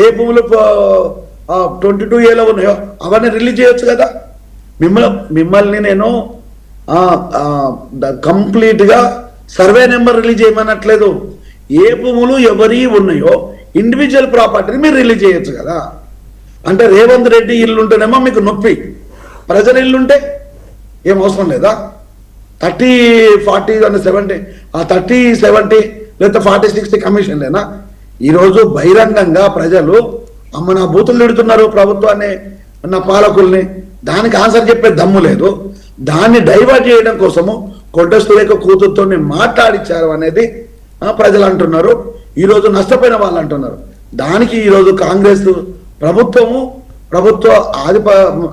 ఏ భూములు 22A ఉన్నాయో అవన్నీ రిలీజ్ చేయొచ్చు కదా. మిమ్మల్ని నేను కంప్లీట్గా సర్వే నెంబర్ రిలీజ్ చేయమనట్లేదు. ఏ భూములు ఎవరి ఉన్నాయో ఇండివిజువల్ ప్రాపర్టీని మీరు రిలీజ్ చేయొచ్చు కదా. అంటే రేవంత్ రెడ్డి ఇల్లు ఉంటేనేమో మీకు నొప్పి, ప్రజల ఇల్లుంటే ఏం అవసరం లేదా? 30, 40 and 70 30, 70 లేదా 40, 60 కమిషన్ లేనా? ఈరోజు బహిరంగంగా ప్రజలు అమ్మ నా బూతులు తిడుతున్నారు ప్రభుత్వాన్ని, నా పాలకుల్ని. దానికి ఆన్సర్ చెప్పే దమ్ము లేదు. దాన్ని డైవర్ట్ చేయడం కోసము కొండ సురేఖ కూతురుతో మాట్లాడిచ్చారు అనేది ప్రజలు అంటున్నారు. ఈరోజు నష్టపోయిన వాళ్ళు అంటున్నారు. దానికి ఈరోజు కాంగ్రెస్ ప్రభుత్వ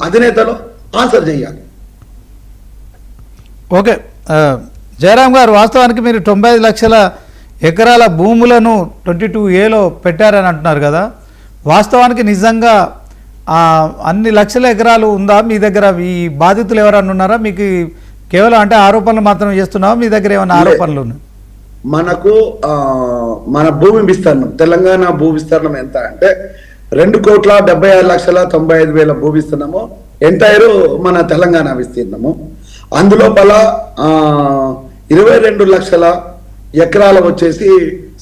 అధినేతలు ఆన్సర్ చేయాలి. ఓకే జయరాం గారు, వాస్తవానికి మీరు 95 లక్షల ఎకరాల భూములను 22Aలో పెట్టారని అంటున్నారు కదా. వాస్తవానికి నిజంగా అన్ని లక్షల ఎకరాలు ఉందా మీ దగ్గర? ఈ బాధితులు ఎవరన్నా ఉన్నారా? మీకు కేవలం అంటే ఆరోపణలు మాత్రమే చేస్తున్నావా? మీ దగ్గర ఏమైనా ఆరోపణలు ఉన్నాయి? మనకు మన భూమి విస్తీర్ణం, తెలంగాణ భూ విస్తీర్ణం ఎంత అంటే 2,76,95,000 భూ విస్తీర్ణము ఎంటైర్ మన తెలంగాణ విస్తీర్ణము. అందులోపల 22 లక్షల ఎకరాలు వచ్చేసి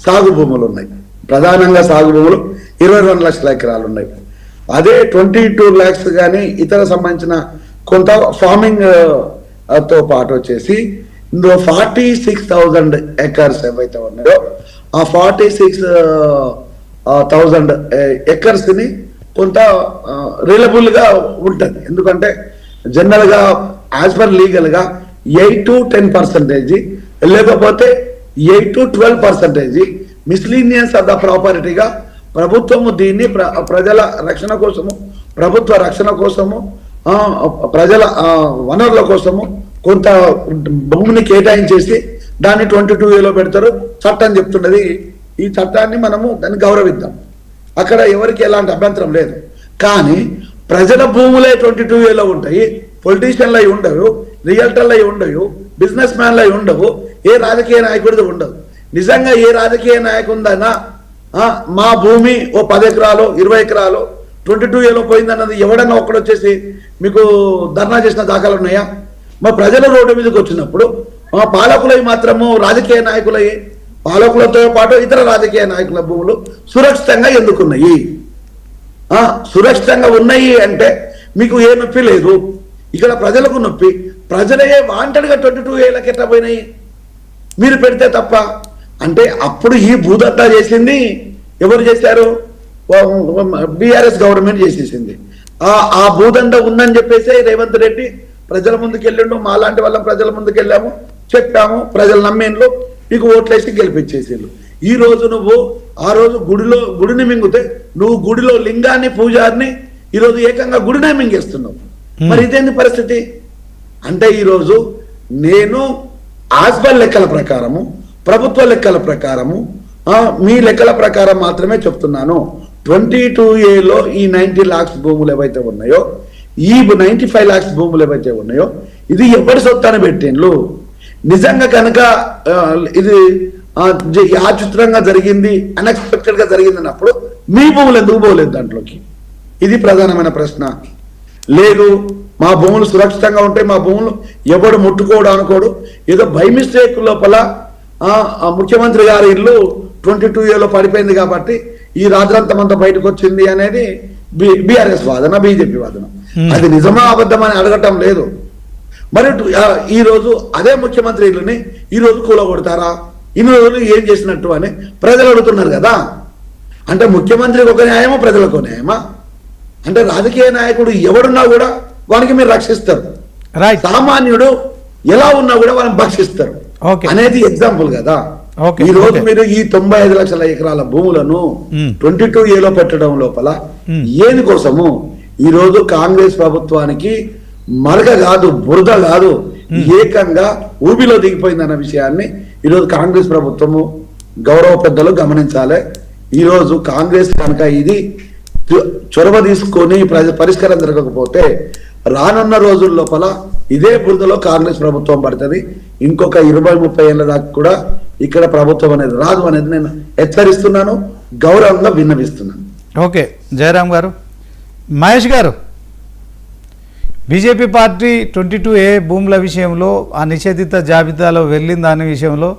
సాగు భూములు ఉన్నాయి. ప్రధానంగా సాగు భూములు 22 లక్షల ఎకరాలు ఉన్నాయి. అదే 22 lakhs కానీ ఇతర సంబంధించిన కొంత ఫార్మింగ్ తో పాటు వచ్చేసి ఇందులో 46,000 acres ఏవైతే ఉన్నాయో ఆ 46,000 acres ని కొంత రిలయబుల్ గా ఉంటుంది. ఎందుకంటే జనరల్ గా యాజ్ పర్ లీగల్ గా 8 to 10% లేకపోతే 8 to 12% మిస్లీనియన్స్ ఆఫ్ ద ప్రాపర్టీగా ప్రభుత్వము దీన్ని ప్రజల రక్షణ కోసము, ప్రభుత్వ రక్షణ కోసము, ప్రజల వనరుల కోసము కొంత భూమిని కేటాయించేసి దాన్ని 22Aలో పెడతారు. చట్టం చెప్తున్నది. ఈ చట్టాన్ని మనము దాన్ని గౌరవిద్దాం. అక్కడ ఎవరికి ఎలాంటి అభ్యంతరం లేదు. కానీ ప్రజల భూములే 22Aలో ఉంటాయి. పొలిటీషియన్లు అయి ఉండవు, రియల్టర్లు అయి ఉండవు, బిజినెస్ మ్యాన్లు అయి ఉండవు, ఏ రాజకీయ నాయకుడిది ఉండదు. నిజంగా ఏ రాజకీయ నాయకుందన్నా మా భూమి ఓ 10 ఎకరాలు 20 ఎకరాలు 22Aలో పోయిందన్నది ఎవడన్నా ఒక్కడొచ్చేసి మీకు ధర్నా చేసిన దాఖలు ఉన్నాయా? మా ప్రజల రోడ్డు మీదకి వచ్చినప్పుడు మా పాలకులై మాత్రము రాజకీయ నాయకులై, పాలకులతో పాటు ఇతర రాజకీయ నాయకుల భూములు సురక్షితంగా ఎందుకున్నాయి? సురక్షితంగా ఉన్నాయి అంటే మీకు ఏ నొప్పి లేదు. ఇక్కడ ప్రజలకు నొప్పి. ప్రజలే వాంటెడ్గా 22Aలకి ఎట్లా పోయినాయి మీరు పెడితే తప్ప. అంటే అప్పుడు ఈ భూదత్తా చేసింది ఎవరు చేశారు? బీఆర్ఎస్ గవర్నమెంట్ చేసేసింది. ఆ భూదండ ఉందని చెప్పేసి రేవంత్ రెడ్డి ప్రజల ముందుకు వెళ్ళిండు. మాలాంటి వాళ్ళం ప్రజల ముందుకు వెళ్ళాము, చెప్పాము, ప్రజలు నమ్మేండ్లు, మీకు ఓట్లేసి గెలిపించేసిండ్రు. ఈ రోజు నువ్వు ఆ రోజు గుడిని మింగితే నువ్వు గుడిలో లింగాన్ని పూజారిని ఈరోజు ఏకంగా గుడినే మింగేస్తున్నావు. మరి ఇదేంది పరిస్థితి? అంటే ఈరోజు నేను ఆస్బల్ లెక్కల ప్రకారము, ప్రభుత్వ లెక్కల ప్రకారము, మీ లెక్కల ప్రకారం మాత్రమే చెప్తున్నాను. 22Aలో ఈ 90 lakhs భూములు ఏవైతే ఉన్నాయో, ఈ 95 lakhs భూములు ఏవైతే ఉన్నాయో ఇది ఎవరి సొత్తాన్ని పెట్టిండ్లు. నిజంగా కనుక ఇది యాచిత్రంగా జరిగింది, అన్ఎక్స్పెక్టెడ్ గా జరిగింది అన్నప్పుడు మీ భూములు ఎందుకు పోలేదు దాంట్లోకి? ఇది ప్రధానమైన ప్రశ్న. లేదు మా భూములు సురక్షితంగా ఉంటాయి, మా భూములు ఎవడు ముట్టుకోడు అనుకోడు, ఏదో బై మిస్టేక్ లోపల ముఖ్యమంత్రి గారి ఇల్లు 22Aలో పడిపోయింది కాబట్టి ఈ రాజ్యాంగమంతా బయటకు వచ్చింది అనేది బీఆర్ఎస్ వాదన, బీజేపీ వాదన. అది నిజమా అబద్ధమని అడగటం లేదు. మరి ఈ రోజు అదే ముఖ్యమంత్రి ఇల్లుని ఈ రోజు కూలగొడతారా? ఇన్ని రోజులు ఏం చేసినట్టు అని ప్రజలు అడుగుతున్నారు కదా. అంటే ముఖ్యమంత్రికి ఒక న్యాయమా, ప్రజలకు న్యాయమా? అంటే రాజకీయ నాయకుడు ఎవడున్నా కూడా వానికి మీరు రక్షిస్తారు, సామాన్యుడు ఎలా ఉన్నా కూడా వాళ్ళని భక్షిస్తారు అనేది ఎగ్జాంపుల్ కదా. ఈ రోజు మీరు ఈ 95 లక్షల ఎకరాల భూములను 22Aలో పెట్టడం లోపల ఏది కోసము? ఈ రోజు కాంగ్రెస్ ప్రభుత్వానికి మరక కాదు, బురద కాదు, ఏకంగా ఊబిలో దిగిపోయిందన్న విషయాన్ని ఈరోజు కాంగ్రెస్ ప్రభుత్వము గౌరవ పెద్దలు గమనించాలి. ఈరోజు కాంగ్రెస్ కనుక ఇది చొరవ తీసుకొని పరిష్కారం జరగకపోతే రానున్న రోజుల లోపల ఇదే బురదలో కాంగ్రెస్ ప్రభుత్వం పడుతుంది. ఇంకొక 20-30 ఏళ్ళ దాకా కూడా ఇక్కడ ప్రభుత్వం అనేది రాదు అనేది నేను హెచ్చరిస్తున్నాను, గౌరవంగా విన్నవిస్తున్నాను. ఓకే జయరాం గారు. మహేష్ గారు, బీజేపీ పార్టీ 22A భూముల విషయంలో ఆ నిషేధిత జాబితాలో వెళ్ళింది అనే విషయంలో